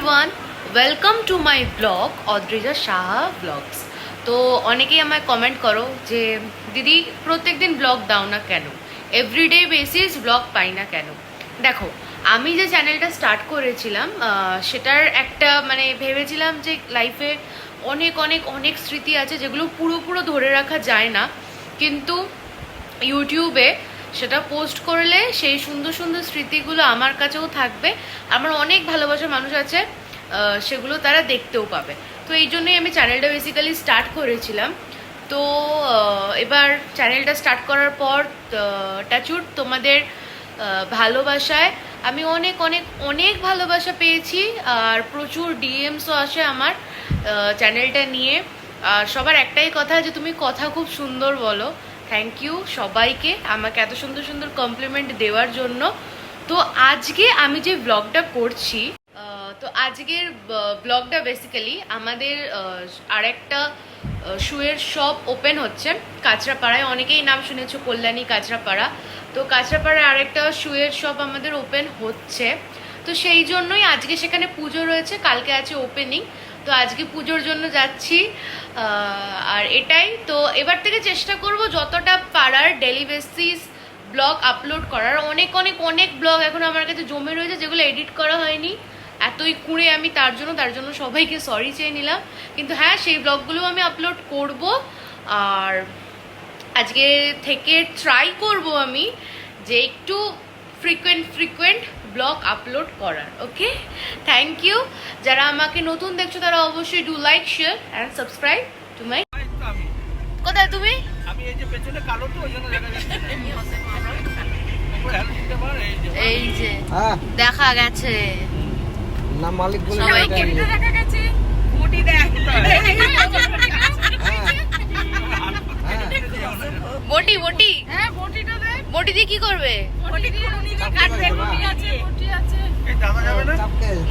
Everyone, welcome to my blog Adrija Saha blogs. তো অনেকেই আমায় কমেন্ট করো যে দিদি প্রত্যেকদিন ব্লগ দাও না কেন, এভরিডে বেসিস ব্লগ পাই না কেন। দেখো, আমি যে চ্যানেলটা স্টার্ট করেছিলাম সেটার একটা ভেবেছিলাম যে লাইফে অনেক অনেক অনেক স্মৃতি আছে যেগুলো পুরো ধরে রাখা যায় না, কিন্তু ইউটিউবে সেটা পোস্ট করলে সেই সুন্দর সুন্দর স্মৃতিগুলো আমার কাছেও থাকবে, আমার অনেক ভালোবাসার মানুষ আছে সেগুলো তারা দেখতেও পাবে। তো এই জন্যই আমি চ্যানেলটা বেসিক্যালি স্টার্ট করেছিলাম। তো এবার চ্যানেলটা স্টার্ট করার পর টাচউড তোমাদের ভালোবাসায় আমি অনেক অনেক অনেক ভালোবাসা পেয়েছি, আর প্রচুর ডিএমসও আসে আমার চ্যানেলটা নিয়ে। আর সবার একটাই কথা যে তুমি কথা খুব সুন্দর বলো। থ্যাংক ইউ সবাইকে আমাকে এত সুন্দর সুন্দর কমপ্লিমেন্ট দেওয়ার জন্য। তো আজকে আমি যে ব্লগটা করছি, তো আজকের ব্লগটা বেসিক্যালি আমাদের আরেকটা শুয়ের শপ ওপেন হচ্ছে কাঁচরাপাড়ায়। অনেকেই নাম শুনেছো, কল্যাণী কাঁচরাপাড়া। তো কাঁচরাপাড়ায় আরেকটা শুয়ের শপ আমাদের ওপেন হচ্ছে। তো সেই জন্যই আজকে সেখানে পুজো রয়েছে, কালকে আছে ওপেনিং। তো আজকে পুজোর জন্য যাচ্ছি, আর এটাই। তো এবার থেকে চেষ্টা করব যতটা পারার ডেলি বেসিস ব্লগ আপলোড করার। অনেক অনেক অনেক ব্লগ এখন আমার কাছে জমে রয়েছে যেগুলো এডিট করা হয়নি, এতই কুঁড়ে আমি। তার জন্য সবাইকে সরি চেয়ে নিলাম, কিন্তু হ্যাঁ, সেই ব্লগগুলো আমি আপলোড করব। আর আজকে থেকে ট্রাই করব আমি যে একটু ফ্রিকুয়েন্ট ব্লগ আপলোড করার। ওকে, থ্যাংক ইউ। যারা আমাকে নতুন দেখছো তারা অবশ্যই do like, share and subscribe to my. কোথায় তুমি? আমি এই যে পেছনে কালো তো ওই জন্য দেখা যাচ্ছে এই যে দেখা গেছে না, মালিক বলে সবাইকে দেখা গেছে। মোটি দেখ, বটি বটি, হ্যাঁ মোটিটা দেখ। বটি দিয়ে কি করবে? মোটি খুনি দিয়ে কাটবে। মোটি আছে, মোটি আছে। এই দাদা যাবে না?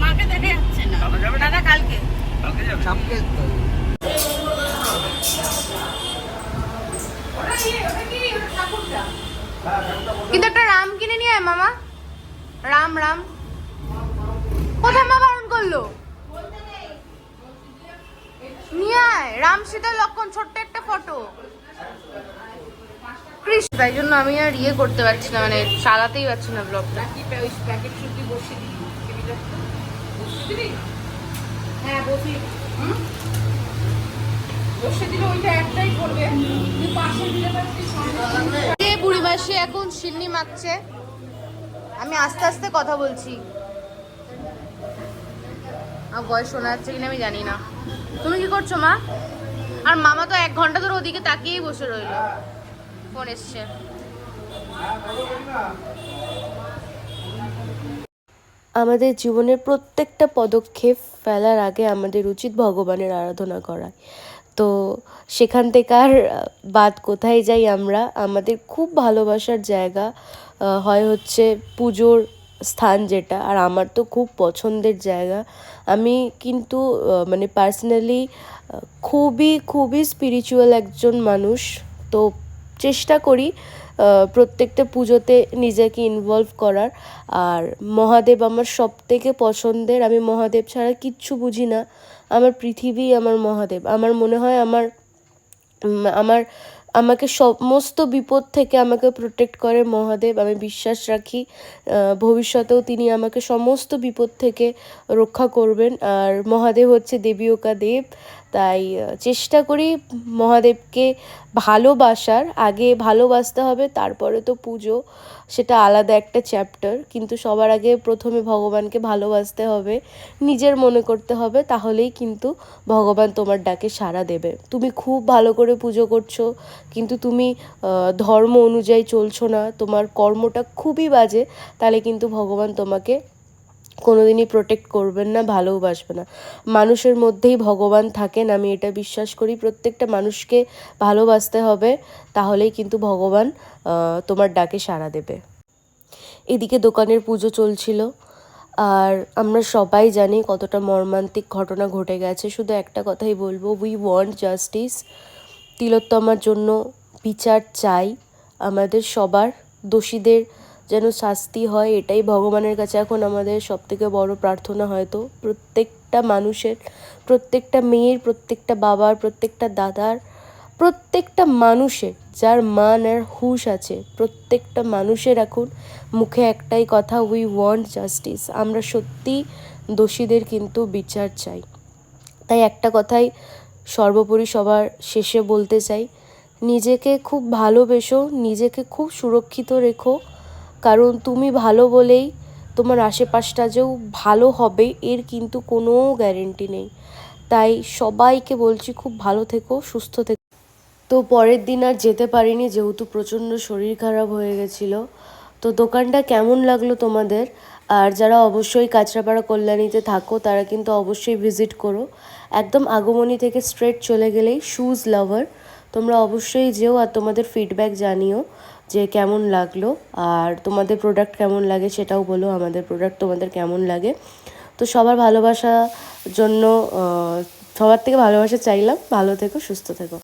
মাকে দেখা যাচ্ছে না। দাদা যাবে না? দাদা কালকে কালকে যাবে? চাপকে তো কিন্তু একটা রাম কিনে নিয়ে আয় মামা। রাম রাম কোথায় মা বারণ করলো? নিয়ে আয় রাম সীতা লক্ষণ, ছোট্ট একটা ফটো। কৃষ্ণ, তাই জন্য আমি আর করতে পারছি না, চালাতেই পারছি না ব্লগটা। প্যাকেট সুটি বসে দিই। বসে দিবি? হ্যাঁ বসি। বসে দিলে ওইটা একটাই করবে। তুই পাশে দিলে পারবি। বুড়ি মাসি এখন সিন্নি মাখছে, আমি আস্তে আস্তে কথা বলছি। আমার ভয়েস শোনা যাচ্ছে কিনা আমি জানি না। তুমি কি করছো মা? আর মামা তো 1 ঘন্টা ধরে ওদিকে তাকিয়েই বসে রইল, ফোন এসছে। আমাদের জীবনের প্রত্যেকটা পদক্ষেপ ফেলার আগে আমাদের উচিত ভগবানের আরাধনা করা। তো সেখান থেকে আর বাদ কোথায় যাই আমরা, আমাদের খুব ভালোবাসার জায়গা হয় হচ্ছে পুজোর স্থান যেটা, আর আমার তো খুব পছন্দের জায়গা। আমি কিন্তু পার্সোনালি খুবই স্পিরিচুয়াল একজন মানুষ। তো চেষ্টা করি প্রত্যেকটা পুজোতে নিজেকে ইনভলভ করার। আর মহাদেব আমার সবথেকে পছন্দের, আমি মহাদেব ছাড়া কিচ্ছু বুঝি না। আমার পৃথিবী আমার মহাদেব। আমার মনে হয় আমার আমাকে সমস্ত বিপদ থেকে আমাকে প্রোটেক্ট করে মহাদেব। আমি বিশ্বাস রাখি ভবিষ্যতেও তিনি আমাকে সমস্ত বিপদ থেকে রক্ষা করবেন। আর মহাদেব হচ্ছে দেবীকা দেব, তাই চেষ্টা করি মহাদেবকে ভালোবাসার। আগে ভালোবাসতে হবে, তারপরে তো পুজো, সেটা আলাদা একটা চ্যাপ্টার। কিন্তু সবার আগে প্রথমে ভগবানকে ভালোবাসতে হবে, নিজের মনে করতে হবে, তাহলেই কিন্তু ভগবান তোমার ডাকে সাড়া দেবে। তুমি খুব ভালো করে পুজো করছো কিন্তু তুমি ধর্ম অনুযায়ী চলছো না, তোমার কর্মটা খুবই বাজে, তাহলে কিন্তু ভগবান তোমাকে কোনোদিনই প্রোটেক্ট করবেন না, ভালোবাসবে না। মানুষের মধ্যেই ভগবান থাকেন, আমি এটা বিশ্বাস করি। প্রত্যেকটা মানুষকে ভালোবাসতে হবে, তাহলেই কিন্তু ভগবান তোমার ডাকে সাড়া দেবে। এদিকে দোকানের পুজো চলছিল, আর আমরা সবাই জানি কতটা মর্মান্তিক ঘটনা ঘটে গেছে। শুধু একটা কথাই বলবো, উই ওয়ান্ট জাস্টিস। তিলোত্তমার জন্য বিচার চাই আমাদের সবার, দোষীদের যেন শাস্তি হয়, এটাই ভগবানের কাছে এখন আমাদের সবথেকে বড় প্রার্থনা। হয়তো প্রত্যেকটা মানুষের, প্রত্যেকটা মেয়ের, প্রত্যেকটা বাবার, প্রত্যেকটা দাদার, প্রত্যেকটা মানুষের যার মান আর হুঁশ আছে, প্রত্যেকটা মানুষের এখন মুখে একটাই কথা, উই ওয়ান্ট জাস্টিস। আমরা সত্যি দোষীদের কিন্তু বিচার চাই। তাই একটা কথাই সর্বোপরি সবার শেষে বলতে চাই, নিজেকে খুব ভালোবেসো, নিজেকে খুব সুরক্ষিত রেখো, কারণ তুমি ভালো বলেই তোমার আশেপাশটা যেও ভালো হবে এর কিন্তু কোনো গ্যারেন্টি নেই। তাই সবাইকে বলছি খুব ভালো থেকো, সুস্থ থেকো। তো পরের দিন আর যেতে পারিনি যেহেতু প্রচণ্ড শরীর খারাপ হয়ে গেছিলো। তো দোকানটা কেমন লাগলো তোমাদের? আর যারা অবশ্যই কাঁচরাপাড়া কল্যাণীতে থাকো তারা কিন্তু অবশ্যই ভিজিট করো। একদম আগমনী থেকে স্ট্রেট চলে গেলেই শুজ লাভার, তোমরা অবশ্যই যেও আর তোমাদের ফিডব্যাক জানিও যে কেমন লাগলো, আর তোমাদের প্রোডাক্ট কেমন লাগে সেটাও বলো আমাদের প্রোডাক্ট তোমাদের কেমন লাগে। তো সবার ভালোবাসার জন্য সবার থেকে ভালোবাসা চাইলাম। ভালো থেকো, সুস্থ থেকো।